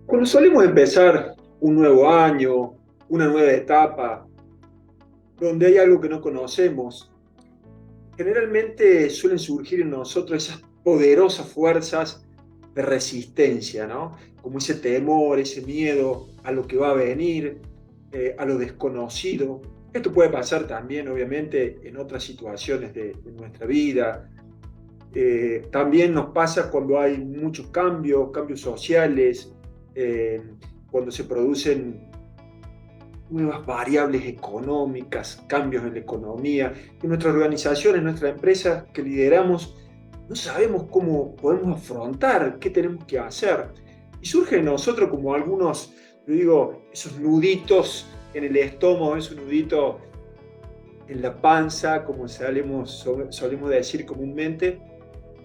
Cuando solemos empezar un nuevo año, una nueva etapa, donde hay algo que no conocemos, generalmente suelen surgir en nosotros esas poderosas fuerzas de resistencia, ¿no? Como ese temor, ese miedo a lo que va a venir, a lo desconocido. Esto puede pasar también, obviamente, en otras situaciones de nuestra vida. También nos pasa cuando hay muchos cambios, cambios sociales, eh, cuando se producen nuevas variables económicas, cambios en la economía. En nuestra organización, en nuestra empresa que lideramos, no sabemos cómo podemos afrontar, qué tenemos que hacer. Y surge en nosotros como algunos, yo digo, esos nuditos en el estómago, esos nuditos en la panza, como solemos decir comúnmente,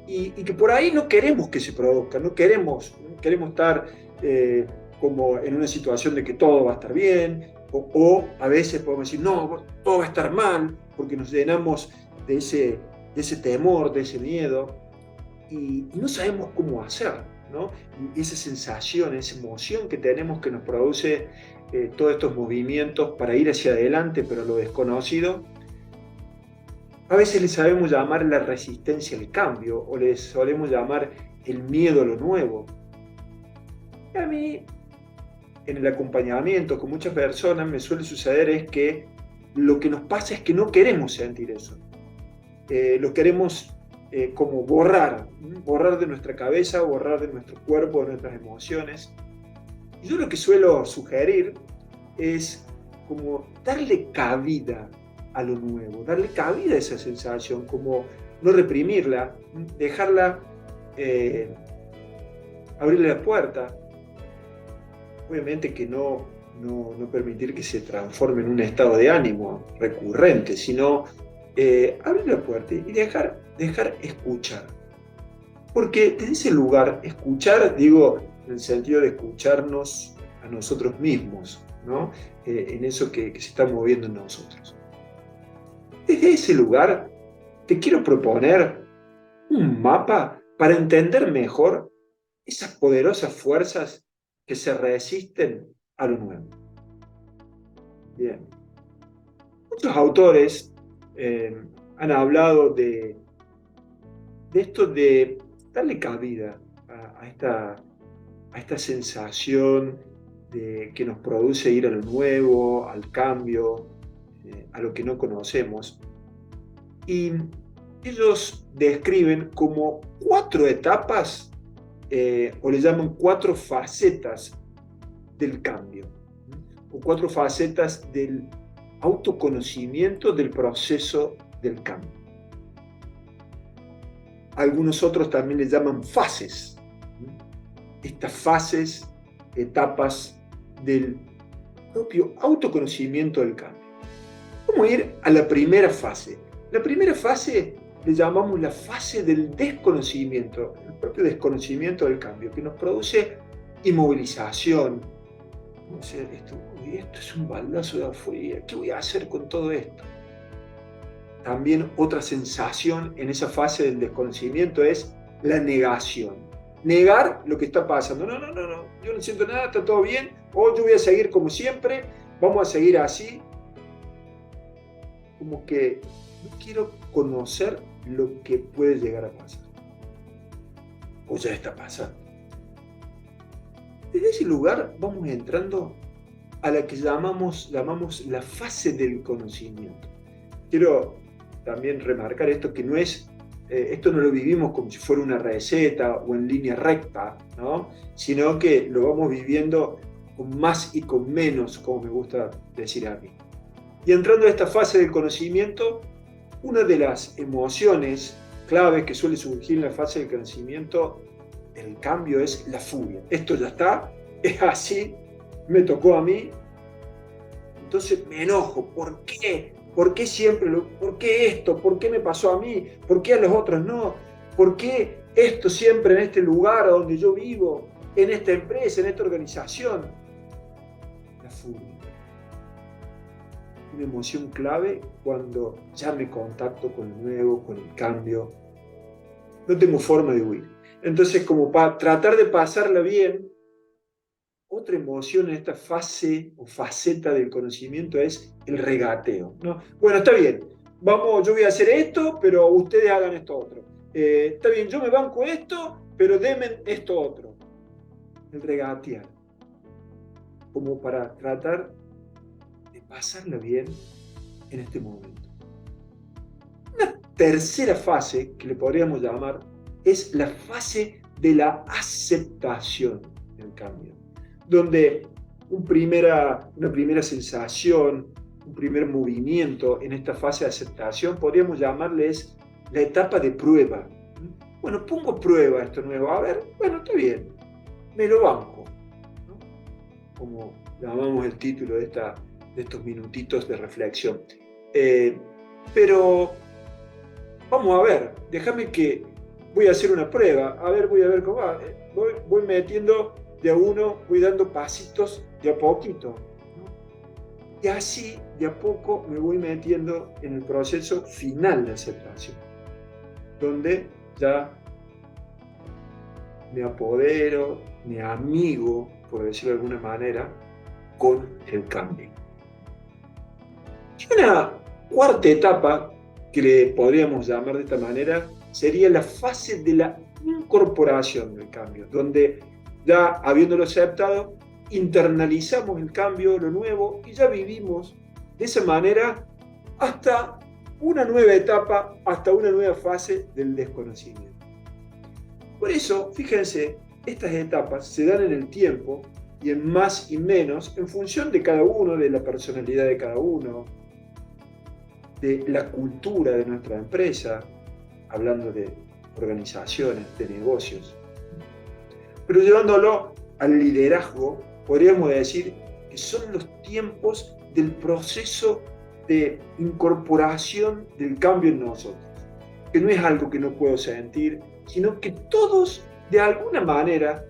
y que por ahí no queremos que se produzca, no queremos estar eh, como en una situación de que todo va a estar bien, o a veces podemos decir, no, todo va a estar mal, porque nos llenamos de ese temor, de ese miedo, y no sabemos cómo hacer, ¿no? Y esa sensación, esa emoción que tenemos que nos produce todos estos movimientos para ir hacia adelante, pero lo desconocido, a veces le sabemos llamar la resistencia al cambio o le solemos llamar el miedo a lo nuevo. Y a mí, en el acompañamiento con muchas personas, me suele suceder es que lo que nos pasa es que no queremos sentir eso. Lo queremos como borrar de nuestra cabeza, borrar de nuestro cuerpo, de nuestras emociones. Y yo lo que suelo sugerir es como darle cabida a lo nuevo, darle cabida a esa sensación, como no reprimirla, dejarla, eh, abrirle la puerta, obviamente que no permitir que se transforme en un estado de ánimo recurrente, sino abrir la puerta y dejar escuchar. Porque desde ese lugar, escuchar, digo, en el sentido de escucharnos a nosotros mismos, ¿no? En eso que se está moviendo en nosotros. Desde ese lugar, te quiero proponer un mapa para entender mejor esas poderosas fuerzas que se resisten a lo nuevo. Bien. Muchos autores eh, han hablado de esto de darle cabida a esta sensación que nos produce ir a lo nuevo, al cambio, a lo que no conocemos. Y ellos describen como cuatro etapas, o le llaman cuatro facetas del cambio, o cuatro facetas del autoconocimiento del proceso del cambio. Algunos otros también le llaman fases. Estas fases, etapas del propio autoconocimiento del cambio. Vamos a ir a la primera fase. La primera fase le llamamos la fase del desconocimiento, el propio desconocimiento del cambio, que nos produce inmovilización. O sea, esto es un baldazo de afuera, ¿qué voy a hacer con todo esto? También otra sensación en esa fase del desconocimiento es la negación. Negar lo que está pasando. No, no, no, no, yo no siento nada, está todo bien, o yo voy a seguir como siempre, vamos a seguir así, como que no quiero conocer lo que puede llegar a pasar, o ya está pasando. Desde ese lugar vamos entrando a la que llamamos la fase del conocimiento. Quiero también remarcar esto, que esto no lo vivimos como si fuera una receta o en línea recta, ¿no? Sino que lo vamos viviendo con más y con menos, como me gusta decir a mí. Y entrando a esta fase del conocimiento, una de las emociones claves que suele surgir en la fase del conocimiento, el cambio, es la furia. Esto ya está, es así, me tocó a mí, entonces me enojo. ¿Por qué? ¿Por qué siempre? ¿Por qué esto? ¿Por qué me pasó a mí? ¿Por qué a los otros no? ¿Por qué esto siempre en este lugar donde yo vivo, en esta empresa, en esta organización? La furia. Una emoción clave cuando ya me contacto con el nuevo, con el cambio. No tengo forma de huir. Entonces, como para tratar de pasarla bien, Otra emoción en esta fase o faceta del conocimiento es el regateo, ¿no? Bueno, está bien, vamos, yo voy a hacer esto, pero ustedes hagan esto otro. Está bien, yo me banco esto, pero denme esto otro. El regatear, como para tratar de pasarla bien en este momento. Una tercera fase que le podríamos llamar es la fase de la aceptación del cambio, donde una primera sensación, un primer movimiento en esta fase de aceptación, podríamos llamarles la etapa de prueba. Bueno, pongo a prueba esto nuevo, a ver, bueno, está bien, me lo banco, ¿no? Como llamamos el título de estos minutitos de reflexión. Pero vamos a ver, déjame que voy a hacer una prueba, voy a ver cómo va. Voy metiendo de a uno, voy dando pasitos de a poquito, ¿no? Y así, de a poco, me voy metiendo en el proceso final de aceptación, donde ya me apodero, me amigo, por decirlo de alguna manera, con el cambio. Y una cuarta etapa, que le podríamos llamar de esta manera, sería la fase de la incorporación del cambio, donde ya habiéndolo aceptado, internalizamos el cambio, lo nuevo, y ya vivimos de esa manera hasta una nueva etapa, hasta una nueva fase del desconocimiento. Por eso, fíjense, estas etapas se dan en el tiempo y en más y menos en función de cada uno, de la personalidad de cada uno, de la cultura de nuestra empresa, hablando de organizaciones, de negocios. Pero llevándolo al liderazgo, podríamos decir que son los tiempos del proceso de incorporación del cambio en nosotros, que no es algo que no puedo sentir, sino que todos, de alguna manera,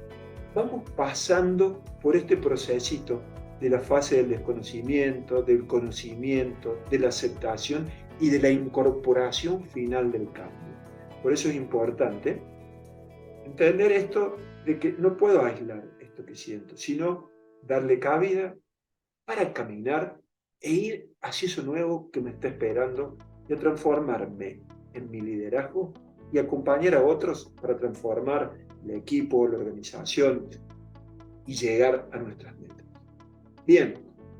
vamos pasando por este procesito de la fase del desconocimiento, del conocimiento, de la aceptación y de la incorporación final del cambio. Por eso es importante entender esto de que no puedo aislar esto que siento, sino darle cabida para caminar e ir hacia eso nuevo que me está esperando y a transformarme en mi liderazgo y acompañar a otros para transformar el equipo, la organización y llegar a nuestras metas. Bien,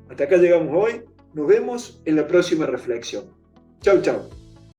hasta acá llegamos hoy. Nos vemos en la próxima reflexión. Chau, chau.